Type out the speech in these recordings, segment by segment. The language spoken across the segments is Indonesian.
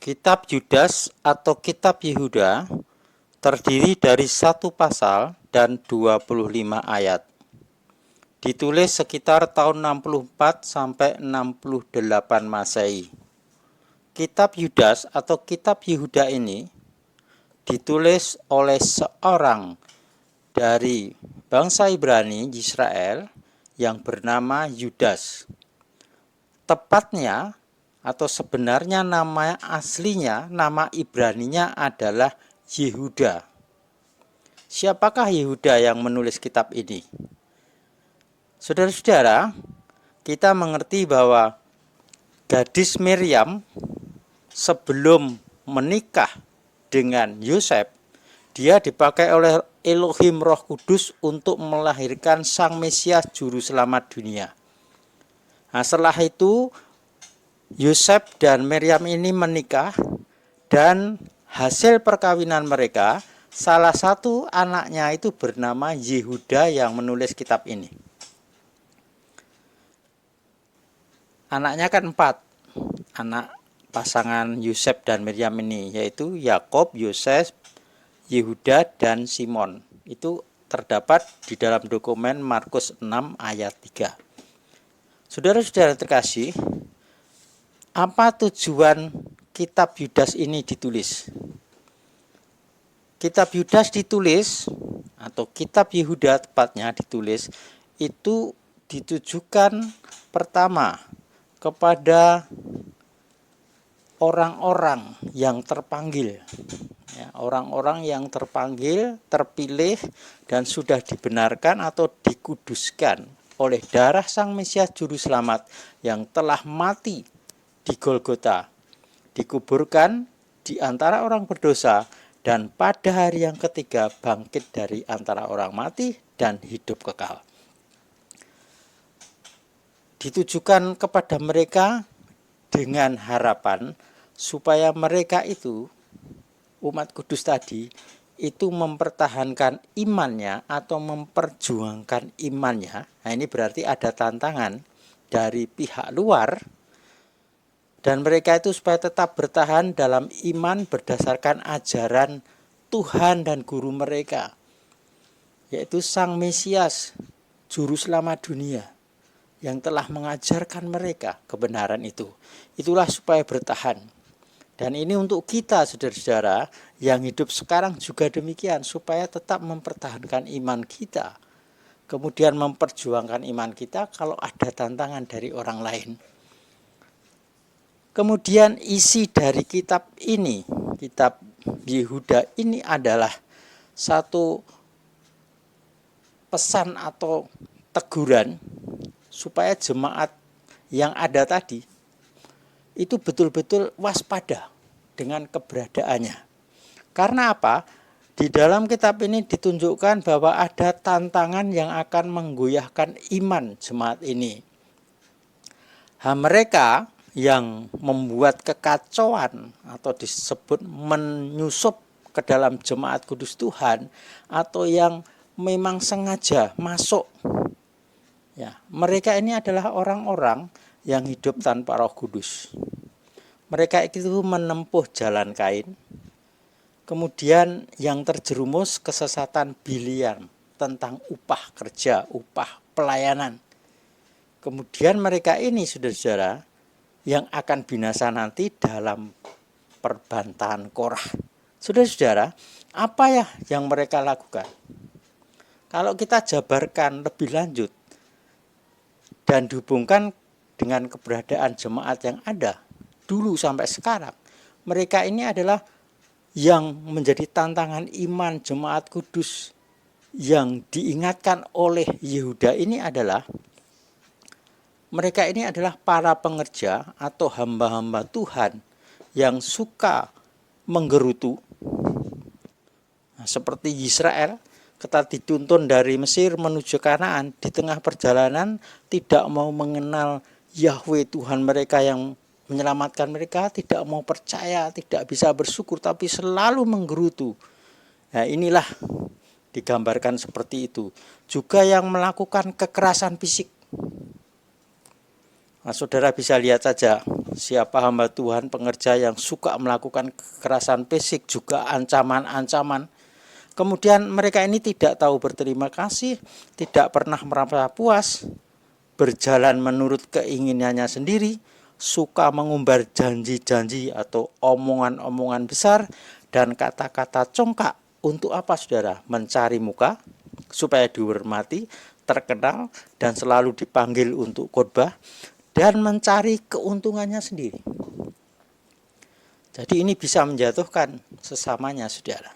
Kitab Yudas atau Kitab Yehuda terdiri dari satu pasal dan 25 ayat. Ditulis sekitar tahun 64 sampai 68 Masehi. Kitab Yudas atau Kitab Yehuda ini ditulis oleh seorang dari bangsa Ibrani Israel yang bernama Yudas. Tepatnya atau sebenarnya nama aslinya, nama Ibraninya adalah Yehuda. Siapakah Yehuda yang menulis kitab ini? Saudara-saudara, kita mengerti bahwa gadis Miriam sebelum menikah dengan Yosef, dia dipakai oleh Elohim Roh Kudus untuk melahirkan Sang Mesias Juru Selamat dunia. Nah, setelah itu Yosef dan Miriam ini menikah, dan hasil perkawinan mereka, salah satu anaknya itu bernama Yehuda yang menulis kitab ini. Anaknya kan 4, anak pasangan Yosef dan Miriam ini, yaitu Yakob, Yoses, Yehuda, dan Simon. Itu terdapat di dalam dokumen Markus 6 ayat 3. Saudara-saudara terkasih, apa tujuan kitab Yudas ini ditulis? Kitab Yudas ditulis, atau kitab Yehuda tepatnya ditulis, itu ditujukan pertama kepada orang-orang yang terpanggil, ya, orang-orang yang terpanggil, terpilih, dan sudah dibenarkan atau dikuduskan oleh darah Sang Mesias Juru Selamat yang telah mati di Golgota, dikuburkan di antara orang berdosa, dan pada hari yang ketiga bangkit dari antara orang mati dan hidup kekal. Ditujukan kepada mereka dengan harapan supaya mereka itu, umat kudus tadi, itu mempertahankan imannya atau memperjuangkan imannya. Nah, ini berarti ada tantangan dari pihak luar, dan mereka itu supaya tetap bertahan dalam iman berdasarkan ajaran Tuhan dan guru mereka, yaitu Sang Mesias, Juru Selamat dunia, yang telah mengajarkan mereka kebenaran itu. Itulah supaya bertahan. Dan ini untuk kita, saudara-saudara, yang hidup sekarang juga demikian, supaya tetap mempertahankan iman kita, kemudian memperjuangkan iman kita kalau ada tantangan dari orang lain. Kemudian isi dari kitab ini, kitab Yehuda ini adalah satu pesan atau teguran supaya jemaat yang ada tadi itu betul-betul waspada dengan keberadaannya. Karena apa? Di dalam kitab ini ditunjukkan bahwa ada tantangan yang akan menggoyahkan iman jemaat ini. Mereka yang membuat kekacauan atau disebut menyusup ke dalam jemaat kudus Tuhan, atau yang memang sengaja masuk, ya, mereka ini adalah orang-orang yang hidup tanpa Roh Kudus. Mereka itu menempuh jalan Kain, kemudian yang terjerumus kesesatan Biliam tentang upah kerja, upah pelayanan. Kemudian mereka ini, saudara-saudara, yang akan binasa nanti dalam perbantahan Korah. Saudara-saudara, apa ya yang mereka lakukan? Kalau kita jabarkan lebih lanjut dan dihubungkan dengan keberadaan jemaat yang ada dulu sampai sekarang, mereka ini adalah yang menjadi tantangan iman jemaat kudus yang diingatkan oleh Yehuda ini adalah mereka ini adalah para pengerja atau hamba-hamba Tuhan yang suka menggerutu. Nah, seperti Israel ketika dituntun dari Mesir menuju Kanaan, di tengah perjalanan tidak mau mengenal Yahweh Tuhan mereka yang menyelamatkan mereka, tidak mau percaya, tidak bisa bersyukur, tapi selalu menggerutu. Nah, inilah digambarkan seperti itu. Juga yang melakukan kekerasan fisik. Nah, saudara bisa lihat saja siapa hamba Tuhan pengerja yang suka melakukan kekerasan fisik, juga ancaman-ancaman. Kemudian mereka ini tidak tahu berterima kasih, tidak pernah merasa puas, berjalan menurut keinginannya sendiri, suka mengumbar janji-janji atau omongan-omongan besar dan kata-kata congkak. Untuk apa saudara? Mencari muka supaya dihormati, terkenal, dan selalu dipanggil untuk khotbah, dan mencari keuntungannya sendiri. Jadi ini bisa menjatuhkan sesamanya saudara.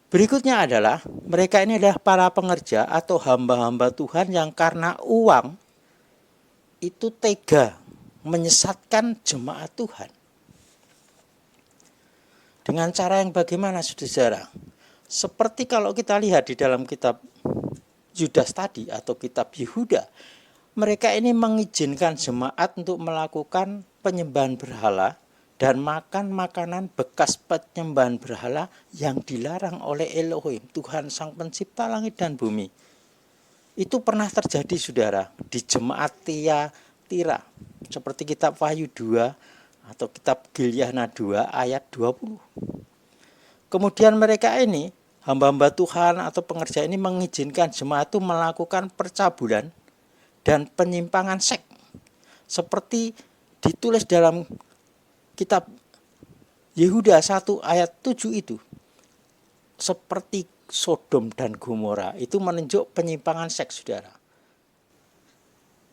Berikutnya adalah mereka ini adalah para pengerja atau hamba-hamba Tuhan yang karena uang itu tega menyesatkan jemaat Tuhan. Dengan cara yang bagaimana saudara? Seperti kalau kita lihat di dalam kitab Yudas tadi atau kitab Yehuda, mereka ini mengizinkan jemaat untuk melakukan penyembahan berhala dan makan makanan bekas penyembahan berhala yang dilarang oleh Elohim, Tuhan Sang Pencipta langit dan bumi. Itu pernah terjadi saudara di jemaat Tiatira, seperti kitab Wahyu 2 atau kitab Gilyana 2 ayat 20. Kemudian mereka ini, hamba-hamba Tuhan atau pengerja ini mengizinkan jemaat itu melakukan percabulan dan penyimpangan seks. Seperti ditulis dalam kitab Yehuda 1 ayat 7 itu. Seperti Sodom dan Gomora, itu menunjuk penyimpangan seks saudara.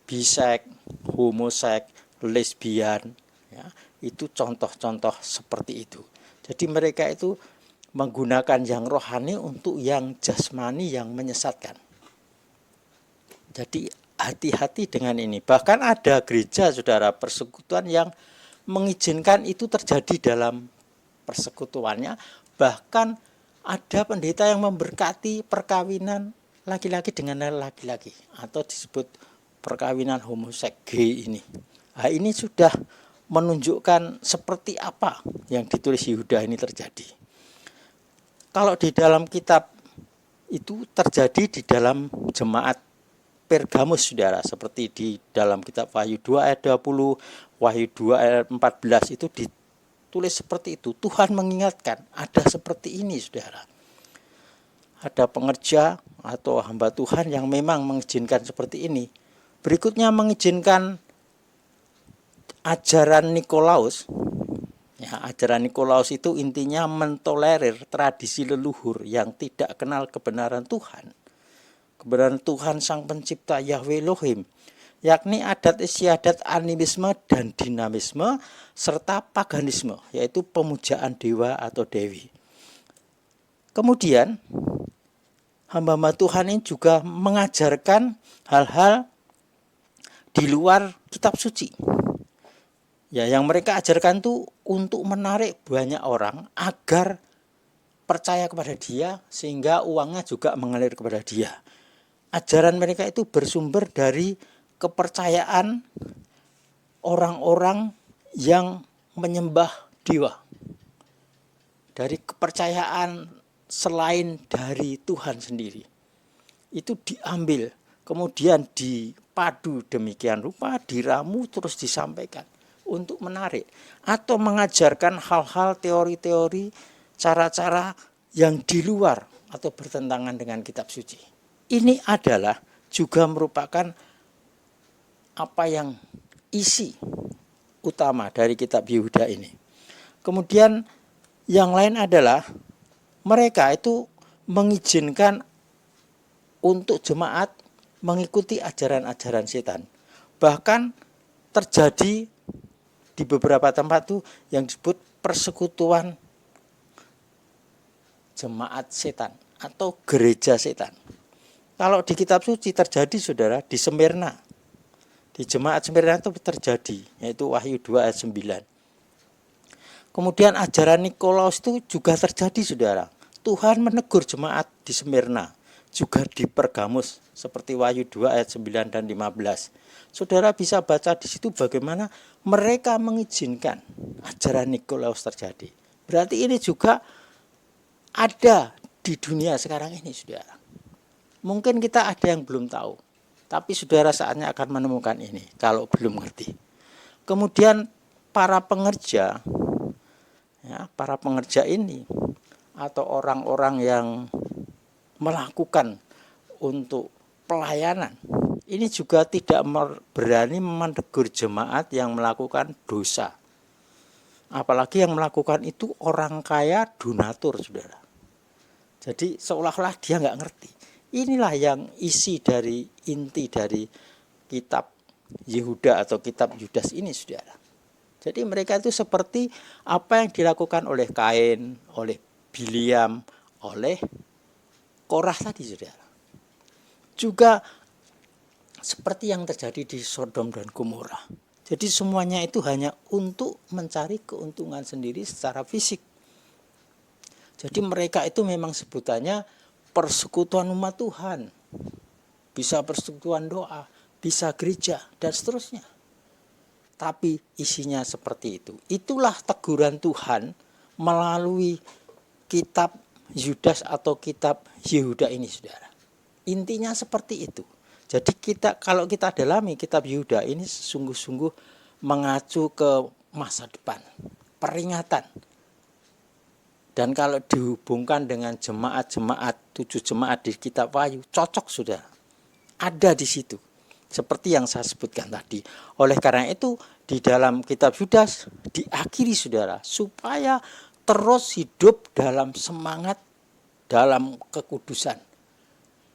Biseks, homoseks, lesbian, ya, itu contoh-contoh seperti itu. Jadi mereka itu menggunakan yang rohani untuk yang jasmani yang menyesatkan. Jadi hati-hati dengan ini. Bahkan ada gereja saudara persekutuan yang mengizinkan itu terjadi dalam persekutuannya. Bahkan ada pendeta yang memberkati perkawinan laki-laki dengan laki-laki atau disebut perkawinan homoseks gay ini. Nah, ini sudah menunjukkan seperti apa yang ditulis Yehuda ini terjadi. Kalau di dalam kitab itu terjadi di dalam jemaat Pergamus saudara, seperti di dalam kitab Wahyu 2 ayat 20, Wahyu 2 ayat 14 itu ditulis seperti itu. Tuhan mengingatkan ada seperti ini saudara. Ada pengerja atau hamba Tuhan yang memang mengizinkan seperti ini. Berikutnya mengizinkan ajaran Nikolaus. Ya, ajaran Nikolaus itu intinya mentolerir tradisi leluhur yang tidak kenal kebenaran Tuhan. Kebenaran Tuhan Sang Pencipta Yahweh Elohim, yakni adat istiadat, animisme dan dinamisme serta paganisme, yaitu pemujaan dewa atau dewi. Kemudian hamba-hamba Tuhan ini juga mengajarkan hal-hal di luar kitab suci. Ya, yang mereka ajarkan itu untuk menarik banyak orang agar percaya kepada dia sehingga uangnya juga mengalir kepada dia. Ajaran mereka itu bersumber dari kepercayaan orang-orang yang menyembah dewa. Dari kepercayaan selain dari Tuhan sendiri. Itu diambil, kemudian dipadu demikian rupa, diramu terus disampaikan untuk menarik atau mengajarkan hal-hal teori-teori, cara-cara yang di luar atau bertentangan dengan kitab suci. Ini adalah juga merupakan apa yang isi utama dari kitab Yehuda ini. Kemudian yang lain adalah mereka itu mengizinkan untuk jemaat mengikuti ajaran-ajaran setan. Bahkan terjadi di beberapa tempat tuh yang disebut persekutuan jemaat setan atau gereja setan. Kalau di kitab suci terjadi saudara di Smyrna. Di jemaat Smyrna itu terjadi, yaitu Wahyu 2 ayat 9. Kemudian ajaran Nikolaus itu juga terjadi saudara. Tuhan menegur jemaat di Smyrna, juga di Pergamus seperti Wahyu 2 ayat 9 dan 15. Saudara bisa baca di situ bagaimana mereka mengizinkan ajaran Nikolaus terjadi. Berarti ini juga ada di dunia sekarang ini saudara. Mungkin kita ada yang belum tahu. Tapi saudara saatnya akan menemukan ini kalau belum ngerti. Kemudian para pengerja, ya, para pengerja ini atau orang-orang yang melakukan untuk pelayanan, ini juga tidak berani menegur jemaat yang melakukan dosa. Apalagi yang melakukan itu orang kaya donatur, saudara. Jadi seolah-olah dia nggak ngerti. Inilah yang inti dari kitab Yehuda atau kitab Yudas ini, saudara. Jadi mereka itu seperti apa yang dilakukan oleh Kain, oleh Biliam, oleh Korah tadi, saudara. Juga seperti yang terjadi di Sodom dan Gomora. Jadi semuanya itu hanya untuk mencari keuntungan sendiri secara fisik. Jadi mereka itu memang sebutannya persekutuan umat Tuhan. Bisa persekutuan doa, bisa gereja, dan seterusnya. Tapi isinya seperti itu. Itulah teguran Tuhan melalui kitab Yudas atau kitab Yehuda ini, saudara. Intinya seperti itu. Jadi kalau kita dalami kitab Yehuda ini sungguh-sungguh mengacu ke masa depan, peringatan. Dan kalau dihubungkan dengan jemaat-jemaat, 7 jemaat di kitab Wahyu, cocok, saudara. Ada di situ. Seperti yang saya sebutkan tadi. Oleh karena itu, di dalam kitab Yudas diakhiri, saudara, supaya terus hidup dalam semangat, dalam kekudusan.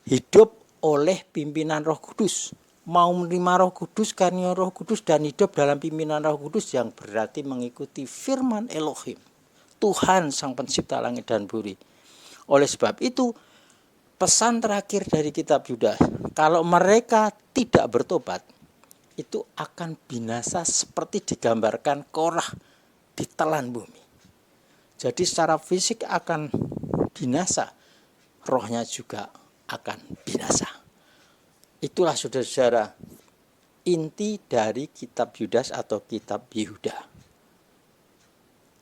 Hidup oleh pimpinan Roh Kudus. Mau menerima Roh Kudus, karena Roh Kudus, dan hidup dalam pimpinan Roh Kudus yang berarti mengikuti firman Elohim. Tuhan Sang Pencipta langit dan bumi. Oleh sebab itu, pesan terakhir dari kitab Yudas, kalau mereka tidak bertobat, itu akan binasa seperti digambarkan Korah ditelan bumi. Jadi secara fisik akan binasa, rohnya juga akan binasa. Itulah, saudara-saudara, inti dari kitab Yudas atau kitab Yehuda.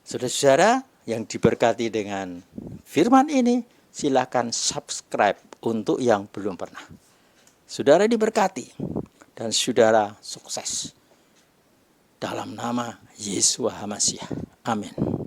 Saudara-saudara yang diberkati dengan firman ini, silakan subscribe untuk yang belum pernah. Saudara diberkati dan saudara sukses. Dalam nama Yesus HaMasiah. Amin.